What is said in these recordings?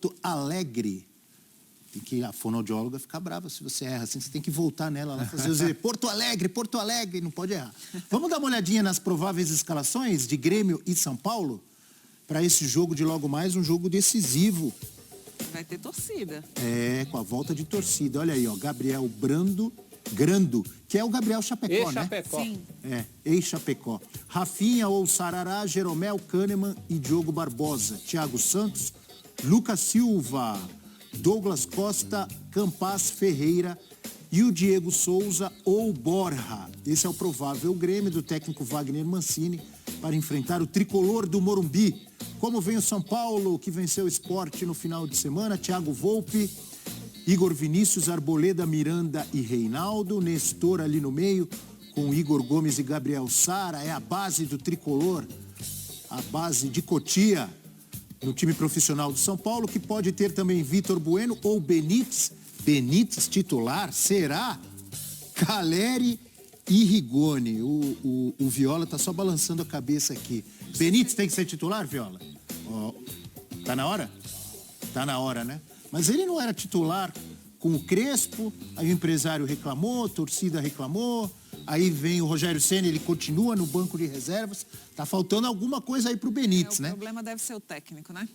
Porto Alegre. Tem que a fonoaudióloga ficar brava se você erra, assim, você tem que voltar nela, ela fazer os Porto Alegre, não pode errar. Vamos dar uma olhadinha nas prováveis escalações de Grêmio e São Paulo para esse jogo de logo mais, um jogo decisivo. Vai ter torcida. Com a volta de torcida. Olha aí, ó, Gabriel Grando, que é o Gabriel Chapecó, né? Chapecó. Sim. Ex-Chapecó. Rafinha ou Sarará, Jeromel, Kahneman e Diogo Barbosa. Thiago Santos, Lucas Silva, Douglas Costa, Campas Ferreira e o Diego Souza ou Borja. Esse é o provável Grêmio do técnico Wagner Mancini para enfrentar o tricolor do Morumbi. Como vem o São Paulo, que venceu o Sport no final de semana? Thiago Volpe, Igor Vinícius, Arboleda, Miranda e Reinaldo. Nestor ali no meio, com Igor Gomes e Gabriel Sara. É a base do tricolor, a base de Cotia, no time profissional do São Paulo, que pode ter também Vitor Bueno ou Benítez. Benítez titular, será? Caleri e Rigoni. O Viola tá só balançando a cabeça aqui. Benítez tem que ser titular, Viola? Tá na hora? Tá na hora, né? Mas ele não era titular com o Crespo, aí o empresário reclamou, a torcida reclamou, aí vem o Rogério Ceni, ele continua no banco de reservas. Tá faltando alguma coisa aí pro Benítez, né? O problema deve ser o técnico, né?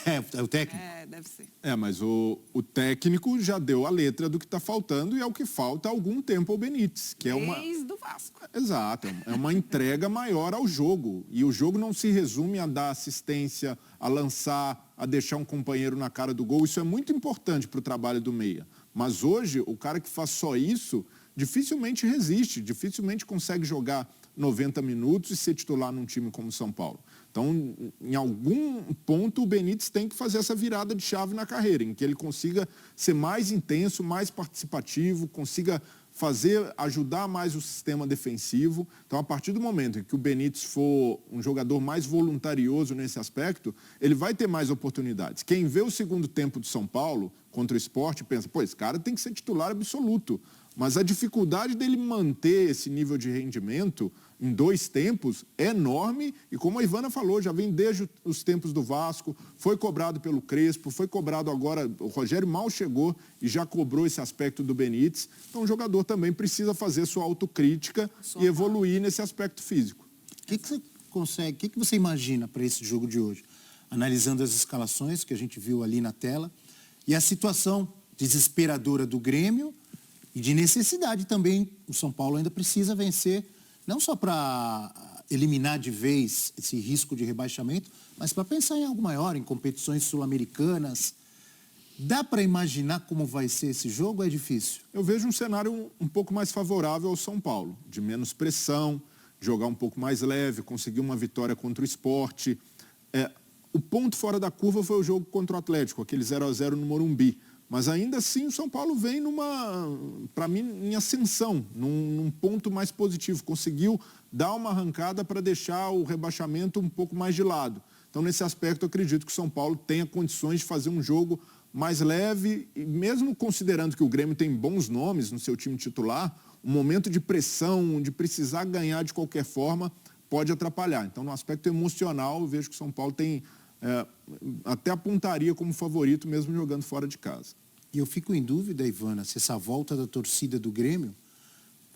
É o técnico? Deve ser. Mas o técnico já deu a letra do que está faltando e é o que falta há algum tempo ao Benítez, que é uma... Desde o Vasco. Exato, é uma entrega maior ao jogo. E o jogo não se resume a dar assistência, a lançar, a deixar um companheiro na cara do gol. Isso é muito importante para o trabalho do meia. Mas hoje, o cara que faz só isso, dificilmente resiste, dificilmente consegue jogar 90 minutos e ser titular num time como o São Paulo. Então, em algum ponto, o Benítez tem que fazer essa virada de chave na carreira, em que ele consiga ser mais intenso, mais participativo, consiga ajudar mais o sistema defensivo. Então, a partir do momento em que o Benítez for um jogador mais voluntarioso nesse aspecto, ele vai ter mais oportunidades. Quem vê o segundo tempo do São Paulo contra o Sport pensa, esse cara tem que ser titular absoluto. Mas a dificuldade dele manter esse nível de rendimento em 2 tempos é enorme e, como a Ivana falou, já vem desde os tempos do Vasco, foi cobrado pelo Crespo, foi cobrado agora, o Rogério mal chegou e já cobrou esse aspecto do Benítez. Então o jogador também precisa fazer sua autocrítica e evoluir nesse aspecto físico. O que você imagina para esse jogo de hoje? Analisando as escalações que a gente viu ali na tela e a situação desesperadora do Grêmio, e de necessidade também, o São Paulo ainda precisa vencer, não só para eliminar de vez esse risco de rebaixamento, mas para pensar em algo maior, em competições sul-americanas. Dá para imaginar como vai ser esse jogo ou é difícil? Eu vejo um cenário um pouco mais favorável ao São Paulo, de menos pressão, jogar um pouco mais leve, conseguir uma vitória contra o Sport. O ponto fora da curva foi o jogo contra o Atlético, aquele 0-0 no Morumbi. Mas ainda assim o São Paulo vem para mim, em ascensão, num ponto mais positivo. Conseguiu dar uma arrancada para deixar o rebaixamento um pouco mais de lado. Então, nesse aspecto, eu acredito que o São Paulo tenha condições de fazer um jogo mais leve, e mesmo considerando que o Grêmio tem bons nomes no seu time titular, um momento de pressão, de precisar ganhar de qualquer forma, pode atrapalhar. Então, no aspecto emocional, eu vejo que o São Paulo tem até apontaria como favorito, mesmo jogando fora de casa. E eu fico em dúvida, Ivana, se essa volta da torcida do Grêmio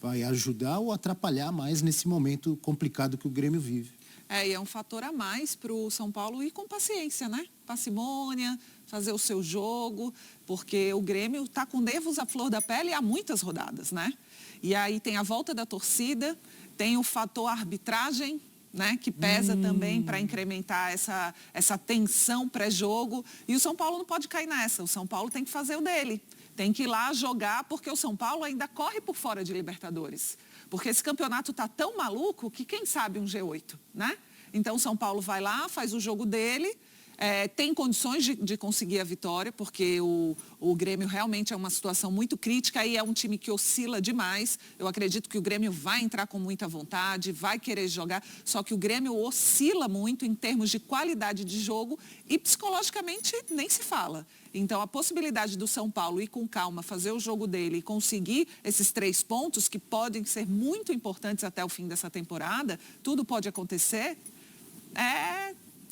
vai ajudar ou atrapalhar mais nesse momento complicado que o Grêmio vive. E é um fator a mais para o São Paulo ir com paciência, né? Parcimônia, fazer o seu jogo, porque o Grêmio está com nervos à flor da pele há muitas rodadas, né? E aí tem a volta da torcida, tem o fator arbitragem, né, que pesa também para incrementar essa tensão pré-jogo. E o São Paulo não pode cair nessa. O São Paulo tem que fazer o dele. Tem que ir lá jogar, porque o São Paulo ainda corre por fora de Libertadores. Porque esse campeonato está tão maluco que quem sabe um G8, né? Então o São Paulo vai lá, faz o jogo dele, tem condições de conseguir a vitória, porque o Grêmio realmente é uma situação muito crítica e é um time que oscila demais. Eu acredito que o Grêmio vai entrar com muita vontade, vai querer jogar, só que o Grêmio oscila muito em termos de qualidade de jogo e psicologicamente nem se fala. Então, a possibilidade do São Paulo ir com calma, fazer o jogo dele e conseguir esses 3 pontos, que podem ser muito importantes até o fim dessa temporada, tudo pode acontecer,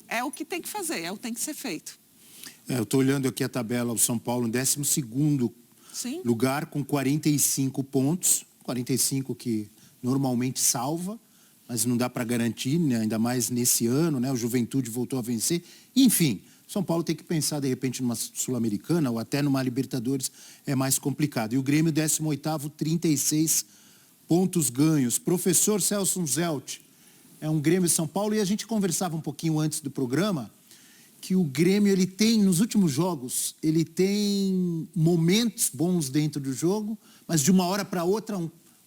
é o que tem que fazer, é o que tem que ser feito. Eu estou olhando aqui a tabela, o São Paulo em 12º Sim. lugar com 45 pontos, 45 que normalmente salva, mas não dá para garantir, né? Ainda mais nesse ano, né? O Juventude voltou a vencer. Enfim, São Paulo tem que pensar, de repente, numa Sul-Americana ou até numa Libertadores, é mais complicado. E o Grêmio, 18º, 36 pontos ganhos. Professor Celso Zelt, é um Grêmio São Paulo, e a gente conversava um pouquinho antes do programa, que o Grêmio, ele tem, nos últimos jogos, ele tem momentos bons dentro do jogo, mas de uma hora para outra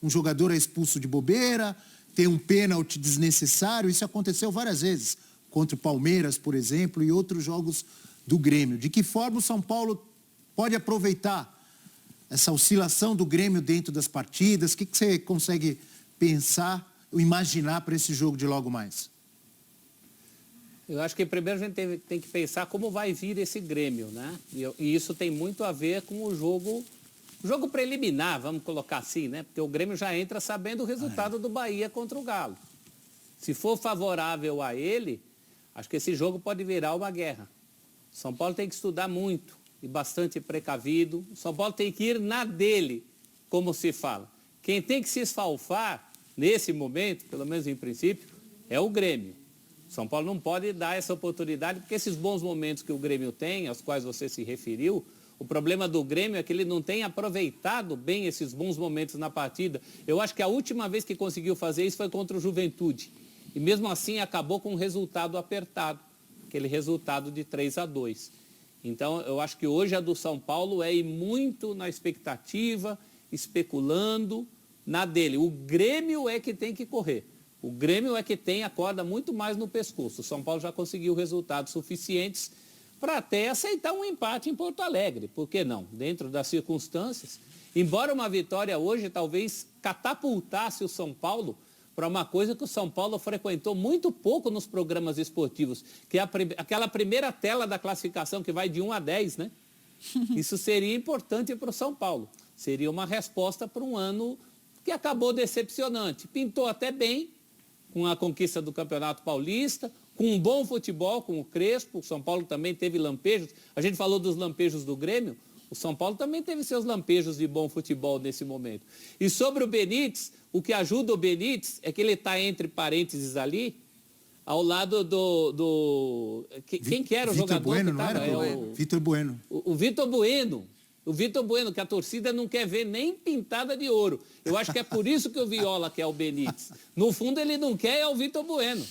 um jogador é expulso de bobeira, tem um pênalti desnecessário. Isso aconteceu várias vezes, contra o Palmeiras, por exemplo, e outros jogos do Grêmio. De que forma o São Paulo pode aproveitar essa oscilação do Grêmio dentro das partidas? O que você consegue pensar, imaginar para esse jogo de logo mais? Eu acho que primeiro a gente tem que pensar como vai vir esse Grêmio, né? E isso tem muito a ver com o jogo preliminar, vamos colocar assim, né? Porque o Grêmio já entra sabendo o resultado do Bahia contra o Galo. Se for favorável a ele, acho que esse jogo pode virar uma guerra. São Paulo tem que estudar muito e bastante precavido. São Paulo tem que ir na dele, como se fala. Quem tem que se esfalfar nesse momento, pelo menos em princípio, é o Grêmio. São Paulo não pode dar essa oportunidade, porque esses bons momentos que o Grêmio tem, aos quais você se referiu, o problema do Grêmio é que ele não tem aproveitado bem esses bons momentos na partida. Eu acho que a última vez que conseguiu fazer isso foi contra o Juventude. E mesmo assim acabou com um resultado apertado, aquele resultado de 3-2. Então eu acho que hoje a do São Paulo é ir muito na expectativa, especulando na dele. O Grêmio é que tem que correr. O Grêmio é que tem a corda muito mais no pescoço. O São Paulo já conseguiu resultados suficientes para até aceitar um empate em Porto Alegre. Por que não? Dentro das circunstâncias. Embora uma vitória hoje talvez catapultasse o São Paulo para uma coisa que o São Paulo frequentou muito pouco nos programas esportivos, que é aquela primeira tela da classificação que vai de 1 a 10, né? Isso seria importante para o São Paulo. Seria uma resposta para um ano que acabou decepcionante. Pintou até bem, com a conquista do Campeonato Paulista, com um bom futebol, com o Crespo. O São Paulo também teve lampejos. A gente falou dos lampejos do Grêmio. O São Paulo também teve seus lampejos de bom futebol nesse momento. E sobre o Benítez, o que ajuda o Benítez é que ele está entre parênteses ali, ao lado quem que era o Vitor jogador? Bueno, que não tava? era? Vitor Bueno. O Vitor Bueno. O Vitor Bueno, que a torcida não quer ver nem pintada de ouro. Eu acho que é por isso que o Viola quer o Benítez. No fundo, ele não quer é o Vitor Bueno.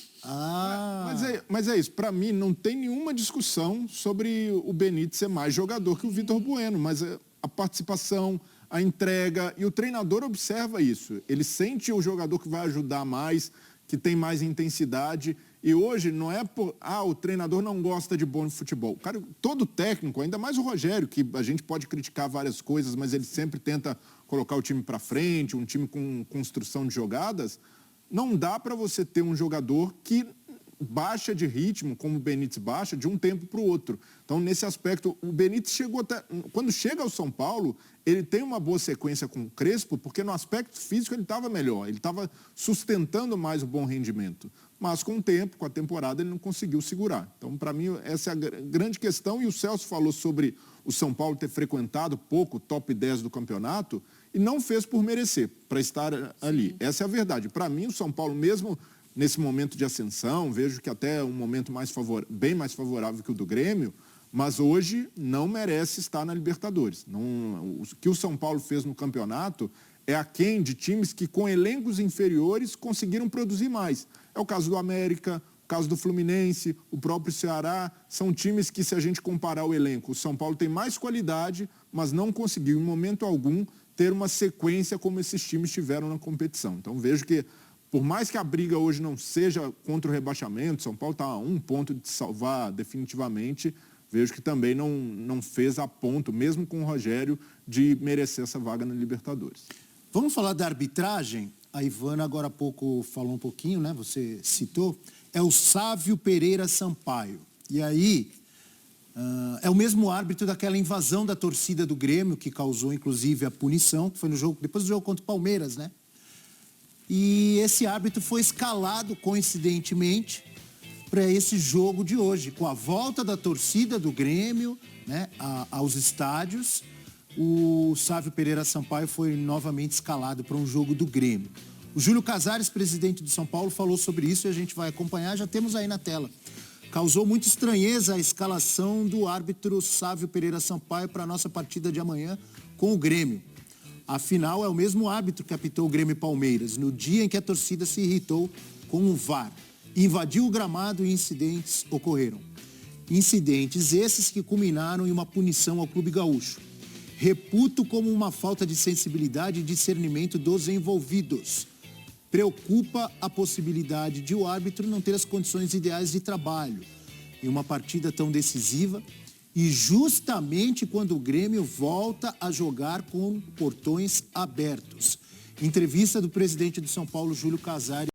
Mas é isso. Para mim, não tem nenhuma discussão sobre o Benítez ser mais jogador que o Vitor Bueno. Mas a participação, a entrega, e o treinador observa isso. Ele sente o jogador que vai ajudar mais, que tem mais intensidade. E hoje não é o treinador não gosta de bom futebol. Cara, todo técnico, ainda mais o Rogério, que a gente pode criticar várias coisas, mas ele sempre tenta colocar o time para frente, um time com construção de jogadas. Não dá para você ter um jogador que baixa de ritmo, como o Benítez baixa, de um tempo para o outro. Então, nesse aspecto, o Benítez chegou até... Quando chega ao São Paulo, ele tem uma boa sequência com o Crespo, porque no aspecto físico ele estava melhor, ele estava sustentando mais o bom rendimento. Mas com o tempo, com a temporada, ele não conseguiu segurar. Então, para mim, essa é a grande questão. E o Celso falou sobre o São Paulo ter frequentado pouco o top 10 do campeonato e não fez por merecer, para estar ali. Essa é a verdade. Para mim, o São Paulo, mesmo nesse momento de ascensão, vejo que até é um momento bem mais favorável que o do Grêmio, mas hoje não merece estar na Libertadores. O que o São Paulo fez no campeonato é aquém de times que, com elencos inferiores, conseguiram produzir mais. É o caso do América, o caso do Fluminense, o próprio Ceará. São times que, se a gente comparar o elenco, o São Paulo tem mais qualidade, mas não conseguiu, em momento algum, ter uma sequência como esses times tiveram na competição. Então, vejo que, por mais que a briga hoje não seja contra o rebaixamento, São Paulo está a 1 ponto de salvar definitivamente, vejo que também não fez a ponto, mesmo com o Rogério, de merecer essa vaga na Libertadores. Vamos falar da arbitragem? A Ivana agora há pouco falou um pouquinho, né? Você citou. É o Sávio Pereira Sampaio. E aí, é o mesmo árbitro daquela invasão da torcida do Grêmio, que causou, inclusive, a punição, que foi no jogo, depois do jogo contra o Palmeiras, né? E esse árbitro foi escalado, coincidentemente, para esse jogo de hoje. Com a volta da torcida do Grêmio, né, aos estádios, o Sávio Pereira Sampaio foi novamente escalado para um jogo do Grêmio. O Júlio Casares, presidente do São Paulo, falou sobre isso e a gente vai acompanhar, já temos aí na tela. Causou muita estranheza a escalação do árbitro Sávio Pereira Sampaio para a nossa partida de amanhã com o Grêmio. Afinal, é o mesmo árbitro que apitou o Grêmio e Palmeiras, no dia em que a torcida se irritou com o VAR. Invadiu o gramado e incidentes ocorreram. Incidentes esses que culminaram em uma punição ao Clube Gaúcho. Reputo como uma falta de sensibilidade e discernimento dos envolvidos. Preocupa a possibilidade de o árbitro não ter as condições ideais de trabalho em uma partida tão decisiva e justamente quando o Grêmio volta a jogar com portões abertos. Entrevista do presidente do São Paulo, Júlio Casares.